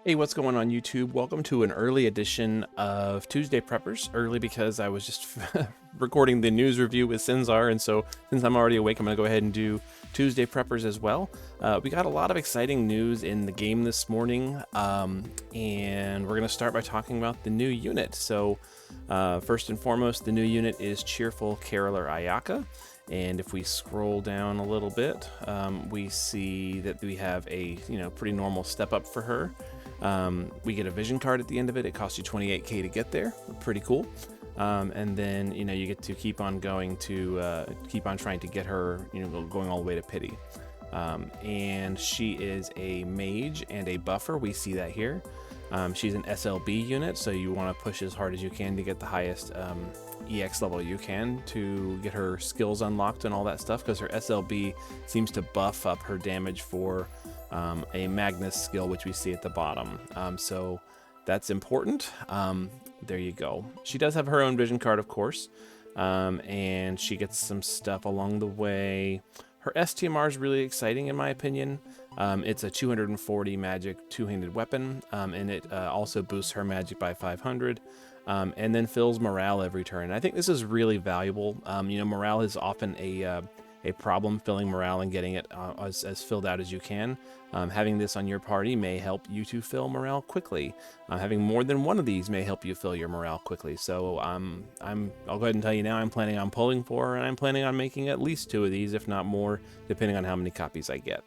Hey, what's going on YouTube? Welcome to an early edition of Tuesday Preppers. Early because I was just recording the news review with Sinzar, and so since I'm already awake, I'm going to go ahead and do Tuesday Preppers as well. We got a lot of exciting news in the game this morning, and we're going to start by talking about the new unit. So first and foremost, the new unit is Cheerful Caroler Ayaka. And if we scroll down a little bit, we see that we have a pretty normal step up for her. We get a vision card at the end of it. It costs you 28k to get there. Pretty cool. And then you get to keep on going to keep on trying to get her, going all the way to pity. And she is a mage and a buffer. We see that here. She's an SLB unit, so you want to push as hard as you can to get the highest EX level you can to get her skills unlocked and all that stuff, because her SLB seems to buff up her damage for a Magnus skill, which we see at the bottom. So that's important. There you go. She does have her own vision card, of course, and she gets some stuff along the way. Her STMR is really exciting in my opinion. It's a 240 magic two-handed weapon, and it also boosts her magic by 500, and then fills morale every turn. I think this is really valuable. Morale is often a problem, filling morale and getting it as filled out as you can. Having this on your party may help you to fill morale quickly. Having more than one of these may help you fill your morale quickly. So I'll go ahead and tell you now, I'm planning on pulling for her, and I'm planning on making at least 2 of these, if not more, depending on how many copies I get.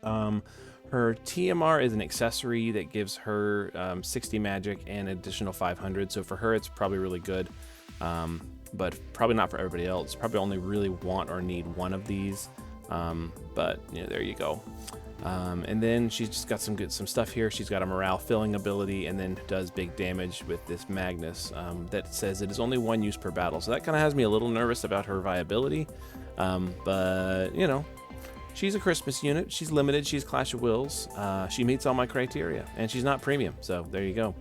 Her TMR is an accessory that gives her 60 magic and additional 500. So for her, it's probably really good. But probably not for everybody else. Probably only really want or need one of these. But there you go. And then she's just got some stuff here. She's got a morale filling ability, and then does big damage with this Magnus that says it is only 1 use per battle. So that kind of has me a little nervous about her viability. But she's a Christmas unit. She's limited. She's Clash of Wills. She meets all my criteria, and she's not premium. So there you go.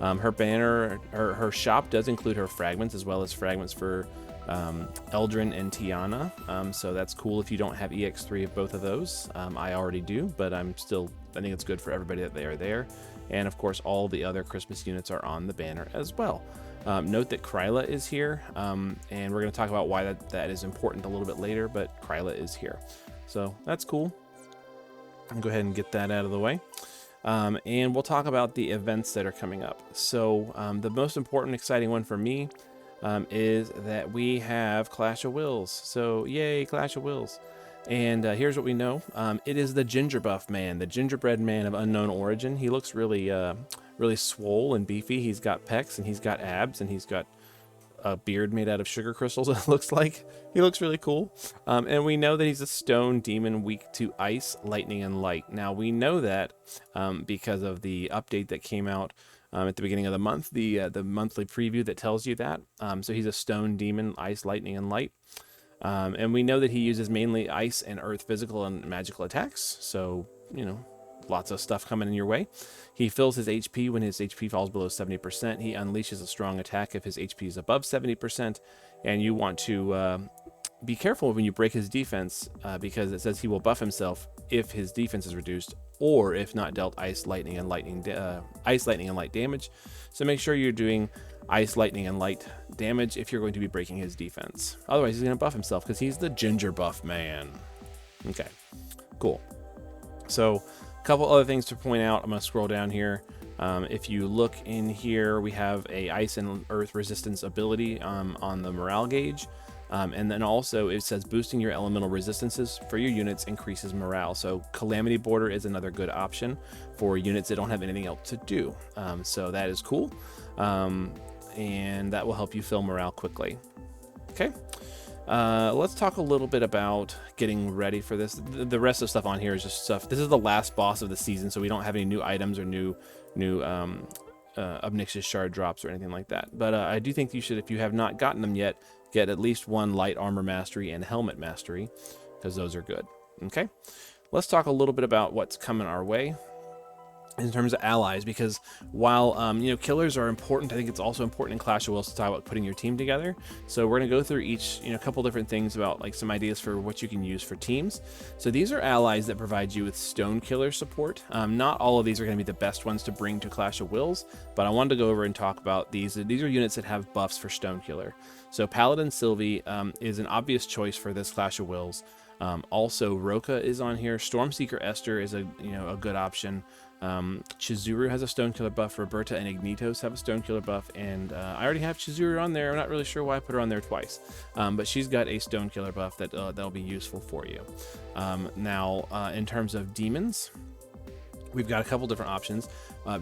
Her banner, her shop does include her fragments, as well as fragments for Eldrin and Tiana. So that's cool if you don't have EX3 of both of those. I already do, but I think it's good for everybody that they are there. And of course, all the other Christmas units are on the banner as well. Note that Kryla is here, and we're going to talk about why that is important a little bit later, but Kryla is here. So that's cool. I'll go ahead and get that out of the way. And we'll talk about the events that are coming up. So the most important, exciting one for me is that we have Clash of Wills. So yay, Clash of Wills. And here's what we know. It is the ginger buff man, the gingerbread man of unknown origin. He looks really, really swole and beefy. He's got pecs and he's got abs and he's got a beard made out of sugar crystals, it looks like. He looks really cool. And we know that he's a stone demon weak to ice, lightning, and light. Now, we know that because of the update that came out at the beginning of the month, the monthly preview that tells you that. So he's a stone demon, ice, lightning, and light. And we know that he uses mainly ice and earth physical and magical attacks. So, lots of stuff coming in your way. He fills his HP when his HP falls below 70%. He unleashes a strong attack if his HP is above 70%. And you want to be careful when you break his defense because it says he will buff himself if his defense is reduced or if not dealt ice, lightning, and light damage. So make sure you're doing ice, lightning, and light damage if you're going to be breaking his defense. Otherwise, he's going to buff himself because he's the ginger buff man. Okay, cool. So couple other things to point out. I'm going to scroll down here. If you look in here, we have a ice and earth resistance ability on the morale gauge. And then also it says boosting your elemental resistances for your units increases morale. So Calamity Border is another good option for units that don't have anything else to do. So that is cool. And that will help you fill morale quickly. Okay. Let's talk a little bit about getting ready for this. The rest of the stuff on here is just stuff. This is the last boss of the season, so we don't have any new items or new Obnixious Shard drops or anything like that. But I do think you should, if you have not gotten them yet, get at least 1 Light Armor Mastery and Helmet Mastery, because those are good. Okay, let's talk a little bit about what's coming our way. in terms of allies, because while you know, killers are important, I think it's also important in Clash of Wills to talk about putting your team together. So we're going to go through each, you know, couple different things about like some ideas for what you can use for teams. So these are allies that provide you with stone killer support. Not all of these are going to be the best ones to bring to Clash of Wills, but I wanted to go over and talk about these. These are units that have buffs for stone killer. So Paladin Sylvie is an obvious choice for this Clash of Wills. Also Roka is on here. Stormseeker Esther is a good option. Chizuru has a stone killer buff. Roberta and Ignitos have a stone killer buff, and I already have Chizuru on there. I'm not really sure why I put her on there twice, but she's got a stone killer buff that'll be useful for you. Now, in terms of demons, we've got a couple different options.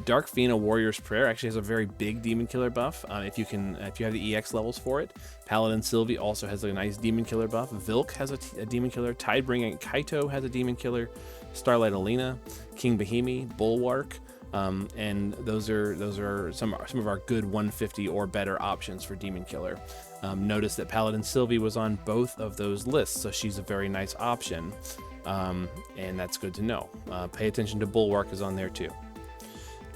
Dark Fina Warrior's Prayer actually has a very big demon killer buff. If you have the EX levels for it. Paladin Sylvie also has a nice demon killer buff. Vilk has a demon killer. Tidebringing Kaito has a demon killer. Starlight Alina, King Bahimi, Bulwark, and those are some of our good 150 or better options for demon killer. Notice that Paladin Sylvie was on both of those lists, so she's a very nice option, and that's good to know. Pay attention to Bulwark is on there too.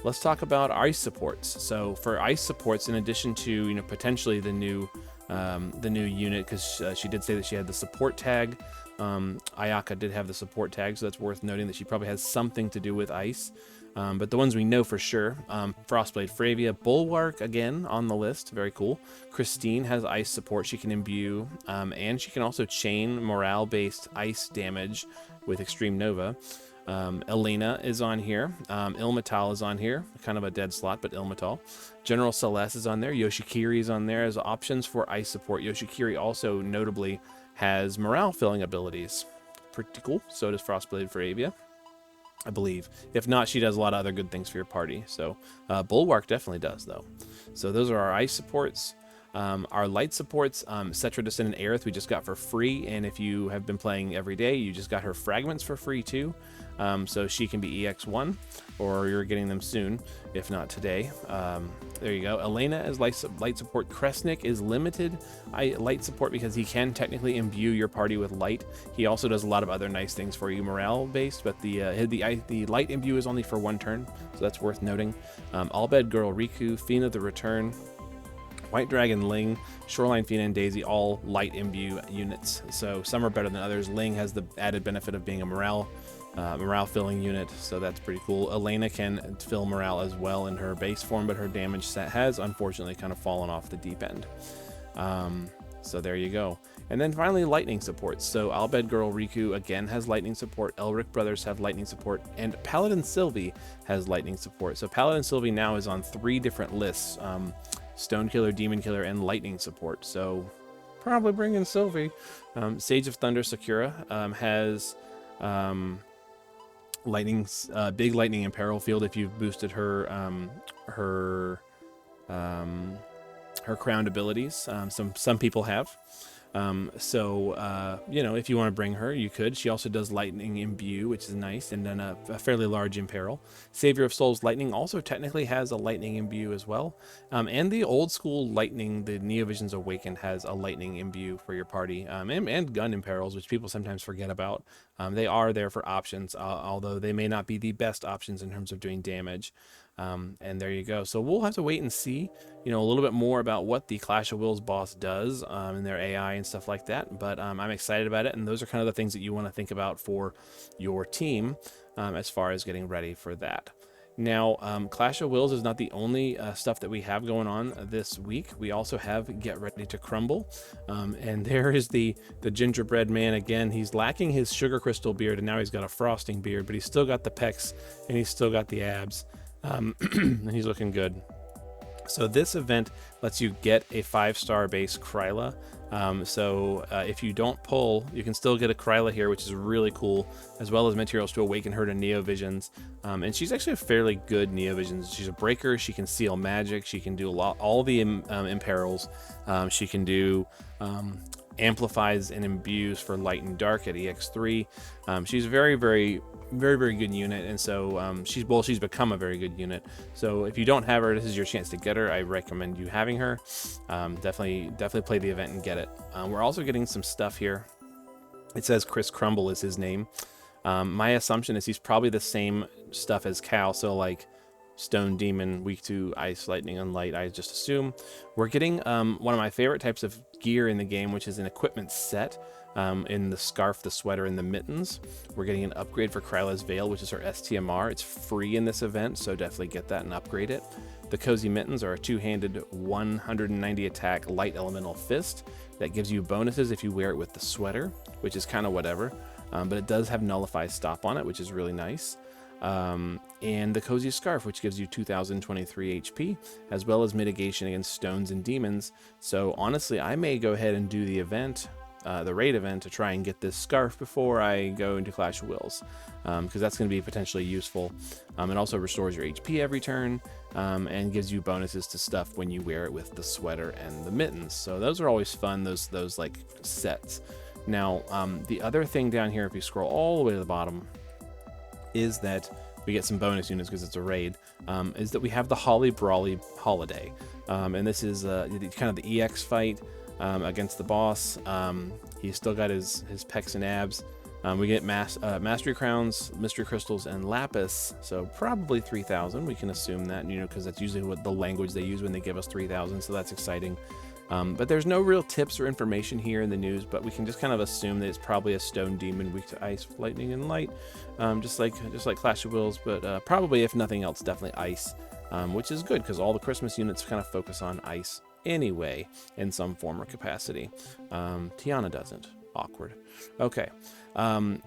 Let's talk about ice supports. So for ice supports, in addition to potentially the new unit, because she did say that she had the support tag. Ayaka did have the support tag, so that's worth noting that she probably has something to do with ice. But the ones we know for sure, Frostblade Fravia, Bulwark again on the list, very cool. Christine has ice support, she can imbue, and she can also chain morale-based ice damage with Extreme Nova. Elena is on here. Ilmatal is on here, kind of a dead slot, but Ilmatal. General Celeste is on there. Yoshikiri is on there as options for ice support. Yoshikiri also notably has morale filling abilities. Pretty cool. So does Frostblade Fravia, I believe. If not, she does a lot of other good things for your party. So Bulwark definitely does, though. So those are our ice supports. Our light supports, Cetra Descendant Aerith we just got for free, and if you have been playing every day, you just got her fragments for free too. So she can be EX1, or you're getting them soon, if not today. There you go. Elena is light support. Kresnik is limited light support because he can technically imbue your party with light. He also does a lot of other nice things for you morale based, but the light imbue is only for one turn, so that's worth noting. Albed Girl Riku, Fina the Return, White Dragon Ling, Shoreline Fina, and Daisy, all light imbue units. So some are better than others. Ling has the added benefit of being a morale filling unit, so that's pretty cool. Elena can fill morale as well in her base form, but her damage set has unfortunately kind of fallen off the deep end. So there you go. And then finally, lightning supports. So Albed Girl Riku again has lightning support. Elric Brothers have lightning support, and Paladin Sylvie has lightning support. So Paladin Sylvie now is on 3 different lists. Stone Killer, Demon Killer, and Lightning support. So probably bring in Sylvie. Sage of Thunder Sakura has big lightning and peril field if you've boosted her crowned abilities. Some people have. If you want to bring her, you could. She also does lightning imbue, which is nice, and then a fairly large imperil. Savior of Souls Lightning also technically has a lightning imbue as well. And the old school lightning, the Neovisions Awakened, has a lightning imbue for your party, and gun imperils, which people sometimes forget about. They are there for options, although they may not be the best options in terms of doing damage. And there you go. So we'll have to wait and see, a little bit more about what the Clash of Wills boss does in their AI and stuff like that. But I'm excited about it, and those are kind of the things that you want to think about for your team as far as getting ready for that. Now, Clash of Wills is not the only stuff that we have going on this week. We also have Get Ready to Crumble. And there is the gingerbread man again. He's lacking his sugar crystal beard, and now he's got a frosting beard, but he's still got the pecs, and he's still got the abs. And he's looking good. So this event lets you get a 5-star base Kryla. If you don't pull, you can still get a Kryla here, which is really cool, as well as materials to awaken her to Neovisions. And she's actually a fairly good Neovisions. She's a breaker. She can seal magic. She can do all the imperils. She can do amplifies and imbues for light and dark at EX3. She's very, very good unit, and so she's become a very good unit. So if you don't have her, this is your chance to get her. I recommend you having her. Definitely play the event and get it. We're also getting some stuff here. It says Chris Crumble is his name. My assumption is he's probably the same stuff as Cal, so like Stone Demon, weak to Ice, Lightning, and Light, I just assume. We're getting one of my favorite types of gear in the game, which is an equipment set. In the scarf, the sweater, and the mittens. We're getting an upgrade for Kryla's Veil, which is her STMR. It's free in this event, so definitely get that and upgrade it. The Cozy Mittens are a two-handed 190 attack light elemental fist that gives you bonuses if you wear it with the sweater, which is kind of whatever, but it does have Nullify Stop on it, which is really nice. And the Cozy Scarf, which gives you 2023 HP, as well as mitigation against stones and demons. So honestly, I may go ahead and do the event, the raid event, to try and get this scarf before I go into Clash of Wills, because that's going to be potentially useful. It also restores your HP every turn, and gives you bonuses to stuff when you wear it with the sweater and the mittens. So those are always fun, those like sets. Now, the other thing down here, if you scroll all the way to the bottom, is that we get some bonus units because it's a raid, is that we have the Holly Brawly Holiday. And this is kind of the EX fight against the boss. He's still got his pecs and abs. We get Mastery Crowns, Mystery Crystals, and Lapis, so probably 3,000. We can assume that, because that's usually what the language they use when they give us 3,000, so that's exciting. But there's no real tips or information here in the news, but we can just kind of assume that it's probably a Stone Demon weak to Ice, Lightning, and Light, just like Clash of Wills, but probably, if nothing else, definitely Ice, which is good because all the Christmas units kind of focus on Ice anyway in some form or capacity. Tiana doesn't. Awkward. Okay.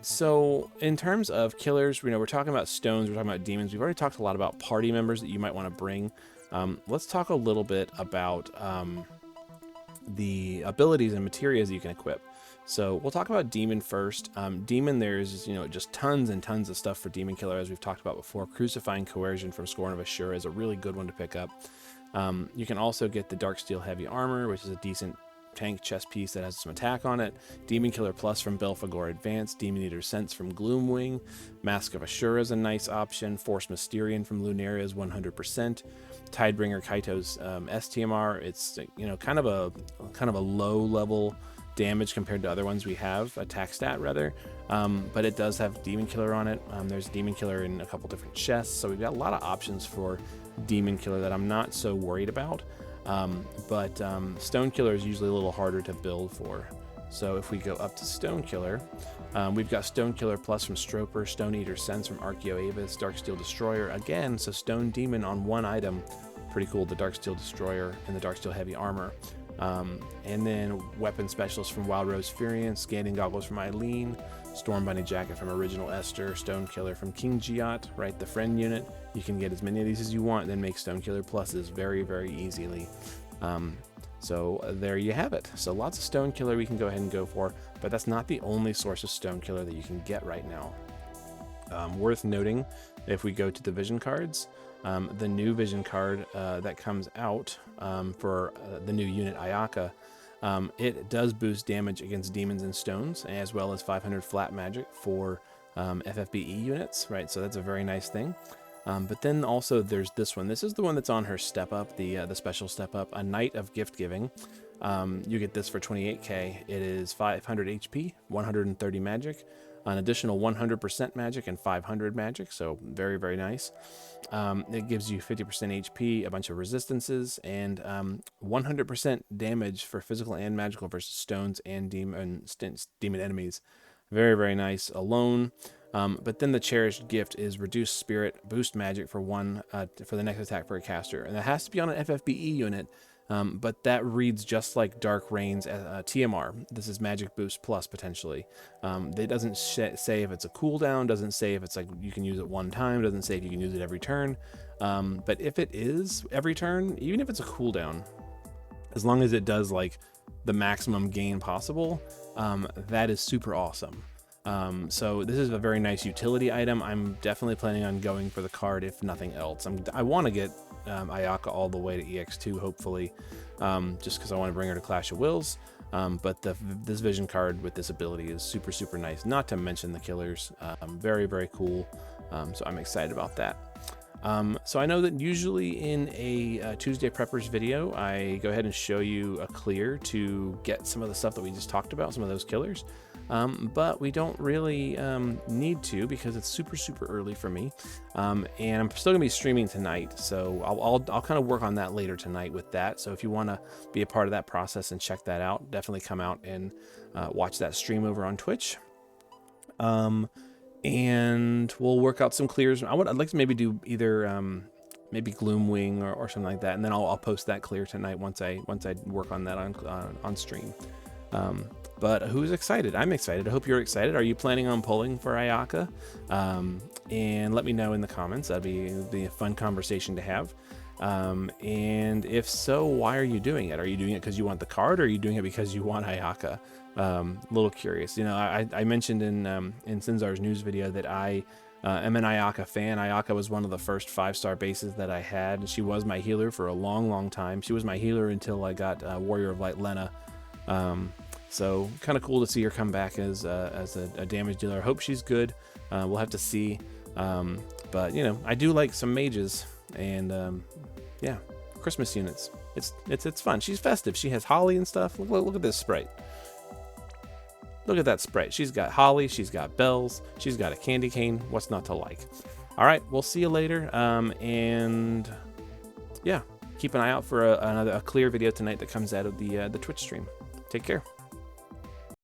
So in terms of killers, we're talking about stones, we're talking about demons. We've already talked a lot about party members that you might want to bring. Let's talk a little bit about the abilities and materials you can equip. So we'll talk about Demon first. Demon, there's just tons and tons of stuff for Demon Killer, as we've talked about before. Crucifying Coercion from Scorn of Ashura is a really good one to pick up. You can also get the Darksteel Heavy Armor, which is a decent tank chest piece that has some attack on it. Demon Killer Plus from Belphegor Advanced. Demon Eater Sense from Gloomwing. Mask of Ashura is a nice option. Force Mysterian from Lunaria is 100%. Tidebringer Kaito's STMR. It's kind of a low level damage compared to other ones we have, attack stat rather, but it does have Demon Killer on it. There's Demon Killer in a couple different chests, so we've got a lot of options for Demon Killer that I'm not so worried about. But Stone Killer is usually a little harder to build for. So if we go up to Stone Killer, we've got Stone Killer Plus from Stroper, Stone Eater Sense from Archeo Avis, Darksteel Destroyer again, so Stone Demon on one item, pretty cool, the Darksteel Destroyer and the Darksteel Heavy Armor. And then Weapon Specialist from Wild Rose Furion, Scanning Goggles from Eileen, Storm Bunny Jacket from Original Esther, Stone Killer from King Giat, right, the friend unit. You can get as many of these as you want and then make Stone Killer Pluses very, very easily. So there you have it. So lots of Stone Killer we can go ahead and go for, but that's not the only source of Stone Killer that you can get right now. Worth noting, if we go to the vision cards, the new vision card that comes out for the new unit Ayaka, it does boost damage against demons and stones, as well as 500 flat magic for FFBE units, right? So that's a very nice thing. But then also there's this one. This is the one that's on her step up, the special step up, a Knight of Gift Giving. You get this for 28k. It is 500 HP, 130 magic, an additional 100% magic and 500 magic, so very, very nice. It gives you 50% HP, a bunch of resistances, and 100% damage for physical and magical versus stones and demon enemies. Very, very nice alone. But then the cherished gift is reduced spirit, boost magic for the next attack for a caster, and that has to be on an FFBE unit. But that reads just like Dark Reign's TMR. This is Magic Boost Plus potentially. It doesn't say if it's a cooldown, doesn't say if it's like you can use it one time, doesn't say if you can use it every turn. But if it is every turn, even if it's a cooldown, as long as it does like the maximum gain possible, that is super awesome. So this is a very nice utility item. I'm definitely planning on going for the card if nothing else. I want to get Ayaka all the way to EX2 hopefully, just because I want to bring her to Clash of Wills. But this vision card with this ability is super, super nice, not to mention the killers. Very, very cool. So I'm excited about that. So I know that usually in a Tuesday Preppers video, I go ahead and show you a clear to get some of the stuff that we just talked about, some of those killers. but we don't really need to because it's super early for me, and I'm still gonna be streaming tonight, so I'll kind of work on that later tonight with that. So if you want to be a part of that process and check that out, definitely come out and watch that stream over on Twitch. And we'll work out some clears. I'd like to maybe do either maybe Gloomwing or something like that, and then I'll post that clear tonight once I work on that on stream. But who's excited? I'm excited. I hope you're excited. Are you planning on pulling for Ayaka? And let me know in the comments. That'd be a fun conversation to have. And if so, why are you doing it? Are you doing it because you want the card, or are you doing it because you want Ayaka? A little curious. You know, I mentioned in Sinzar's news video that I am an Ayaka fan. Ayaka was one of the first 5-star bases that I had, and she was my healer for a long time. She was my healer until I got Warrior of Light Lena. So kind of cool to see her come back as a damage dealer. I hope she's good. We'll have to see. But you know, I do like some mages, and yeah, Christmas units. It's fun. She's festive. She has holly and stuff. Look at this sprite. Look at that sprite. She's got holly, she's got bells, she's got a candy cane. What's not to like? All right, we'll see you later. And yeah, keep an eye out for a clear video tonight that comes out of the Twitch stream. Take care.